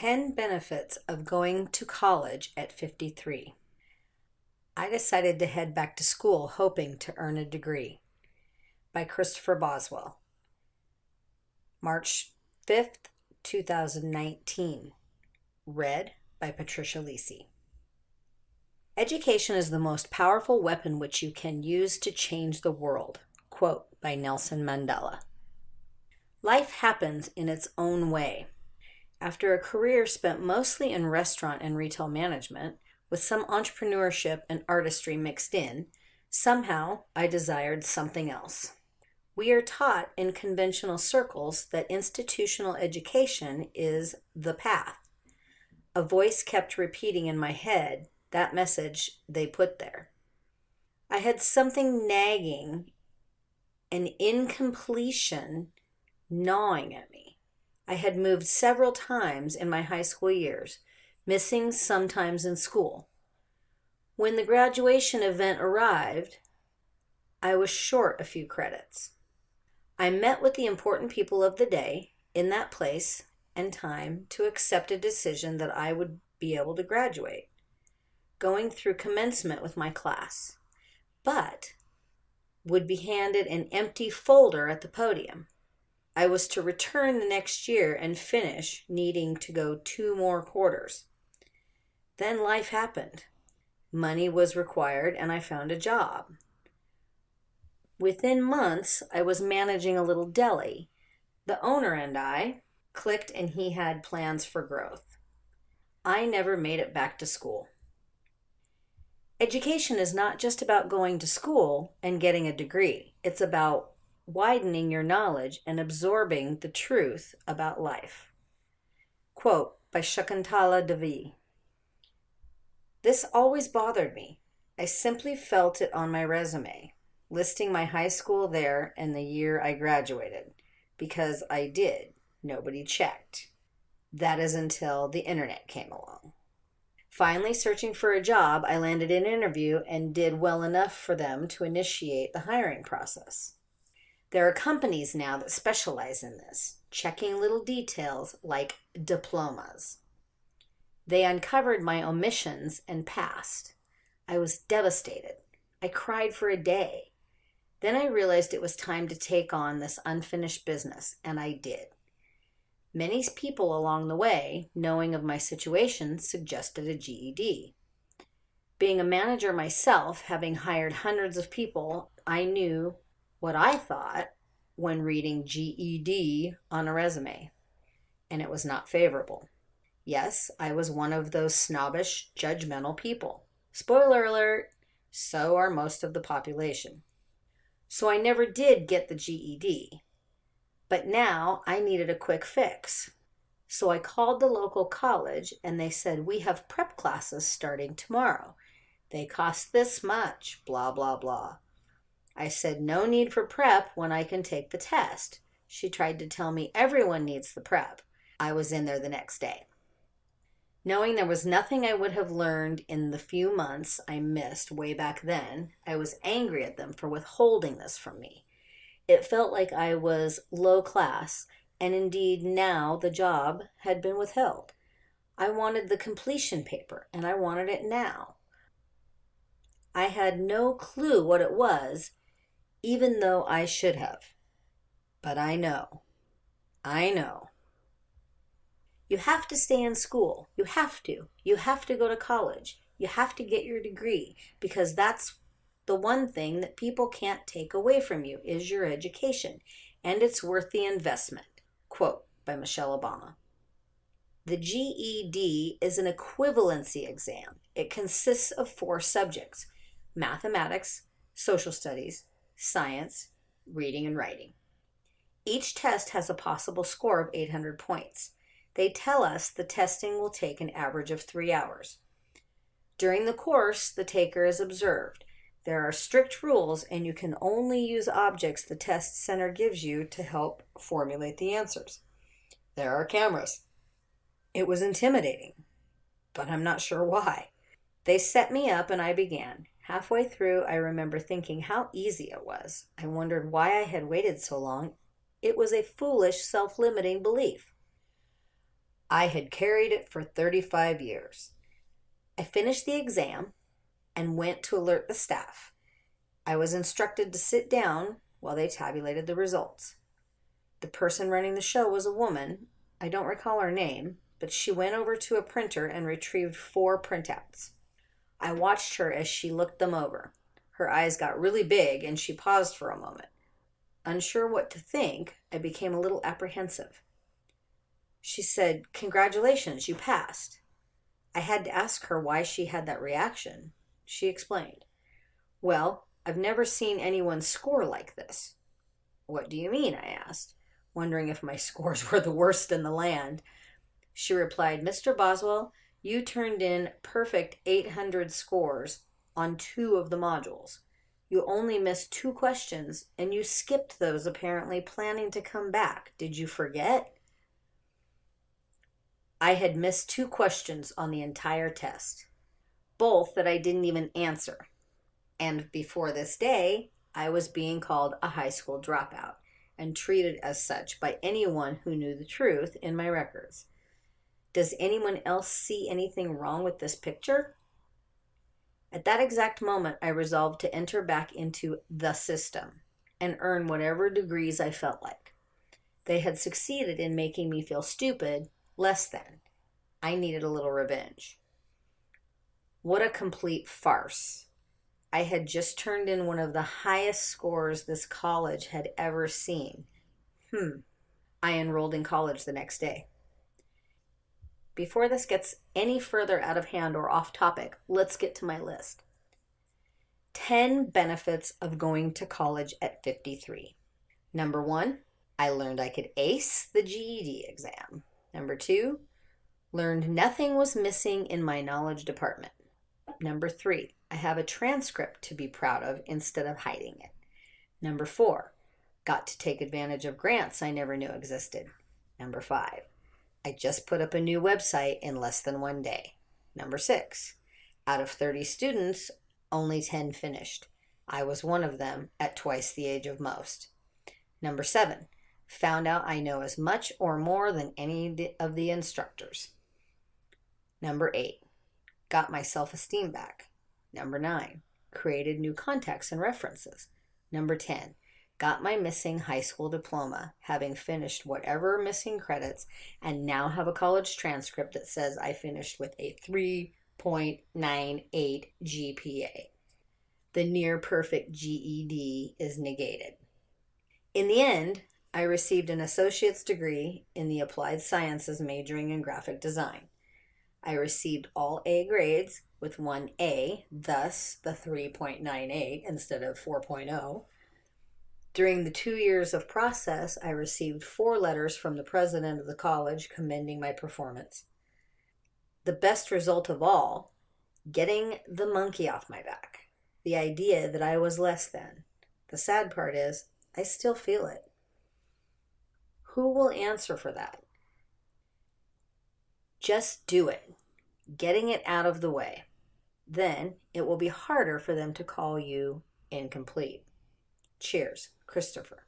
10 Benefits of Going to College at 53. I decided to head back to school hoping to earn a degree. By Christopher Boswell. March 5th, 2019. Read by Patricia Lisi. Education is the most powerful weapon which you can use to change the world. Quote by Nelson Mandela. Life happens in its own way. After a career spent mostly in restaurant and retail management, with some entrepreneurship and artistry mixed in, somehow I desired something else. We are taught in conventional circles that institutional education is the path. A voice kept repeating in my head that message they put there. I had something nagging, an incompletion gnawing at me. I had moved several times in my high school years, missing sometimes in school. When the graduation event arrived, I was short a few credits. I met with the important people of the day in that place and time to accept a decision that I would be able to graduate, going through commencement with my class, but would be handed an empty folder at the podium. I was to return the next year and finish, needing to go 2 more quarters. Then life happened. Money was required and I found a job. Within months, I was managing a little deli. The owner and I clicked and he had plans for growth. I never made it back to school. Education is not just about going to school and getting a degree. It's about widening your knowledge and absorbing the truth about life. Quote by Shakuntala Devi. This always bothered me. I simply felt it on my resume, listing my high school there and the year I graduated, because I did. Nobody checked. That is until the internet came along. Finally, searching for a job, I landed an interview and did well enough for them to initiate the hiring process. There are companies now that specialize in this, checking little details like diplomas. They uncovered my omissions and passed. I was devastated. I cried for a day. Then I realized it was time to take on this unfinished business, and I did. Many people along the way, knowing of my situation, suggested a GED. Being a manager myself, having hired hundreds of people, I knew what I thought when reading GED on a resume, and it was not favorable. Yes, I was one of those snobbish, judgmental people. Spoiler alert, so are most of the population. So I never did get the GED, but now I needed a quick fix. So I called the local college and they said, we have prep classes starting tomorrow. They cost this much, blah, blah, blah. I said, no need for prep when I can take the test. She tried to tell me everyone needs the prep. I was in there the next day. Knowing there was nothing I would have learned in the few months I missed way back then, I was angry at them for withholding this from me. It felt like I was low class, and indeed now the job had been withheld. I wanted the completion paper, and I wanted it now. I had no clue what it was, even though I should have. But I know. You have to stay in school. You have to. You have to go to college. You have to get your degree, because that's the one thing that people can't take away from you is your education, and it's worth the investment. Quote by Michelle Obama. The GED is an equivalency exam. It consists of 4 subjects: mathematics, social studies, science, reading, and writing. Each test has a possible score of 800 points. They tell us the testing will take an average of 3 hours. During the course, the taker is observed. There are strict rules, and you can only use objects the test center gives you to help formulate the answers. There are cameras. It was intimidating, but I'm not sure why. They set me up and I began. Halfway through, I remember thinking how easy it was. I wondered why I had waited so long. It was a foolish, self-limiting belief. I had carried it for 35 years. I finished the exam and went to alert the staff. I was instructed to sit down while they tabulated the results. The person running the show was a woman. I don't recall her name, but she went over to a printer and retrieved 4 printouts. I watched her as she looked them over. Her eyes got really big and she paused for a moment. Unsure what to think, I became a little apprehensive. She said, "Congratulations, you passed." I had to ask her why she had that reaction. She explained, "Well, I've never seen anyone score like this." "What do you mean?" I asked, wondering if my scores were the worst in the land. She replied, "Mr. Boswell, you turned in perfect 800 scores on 2 of the modules. You only missed 2 questions, and you skipped those apparently planning to come back. Did you forget?" I had missed 2 questions on the entire test, both that I didn't even answer. And before this day, I was being called a high school dropout and treated as such by anyone who knew the truth in my records. Does anyone else see anything wrong with this picture? At that exact moment, I resolved to enter back into the system and earn whatever degrees I felt like. They had succeeded in making me feel stupid, less than. I needed a little revenge. What a complete farce. I had just turned in one of the highest scores this college had ever seen. I enrolled in college the next day. Before this gets any further out of hand or off topic, let's get to my list. 10 benefits of going to college at 53. Number 1, I learned I could ace the GED exam. Number 2, learned nothing was missing in my knowledge department. Number 3, I have a transcript to be proud of instead of hiding it. Number 4, got to take advantage of grants I never knew existed. Number 5, I just put up a new website in less than 1 day. Number 6, out of 30 students, only 10 finished. I was one of them at twice the age of most. Number 7, found out I know as much or more than any of the instructors. Number 8, got my self-esteem back. Number 9, created new contacts and references. Number 10, got my missing high school diploma, having finished whatever missing credits, and now have a college transcript that says I finished with a 3.98 GPA. The near perfect GED is negated. In the end, I received an associate's degree in the applied sciences, majoring in graphic design. I received all A grades with 1 A, thus the 3.98 instead of 4.0. During the 2 years of process, I received 4 letters from the president of the college commending my performance. The best result of all, getting the monkey off my back. The idea that I was less than. The sad part is, I still feel it. Who will answer for that? Just do it, getting it out of the way. Then it will be harder for them to call you incomplete. Cheers, Christopher.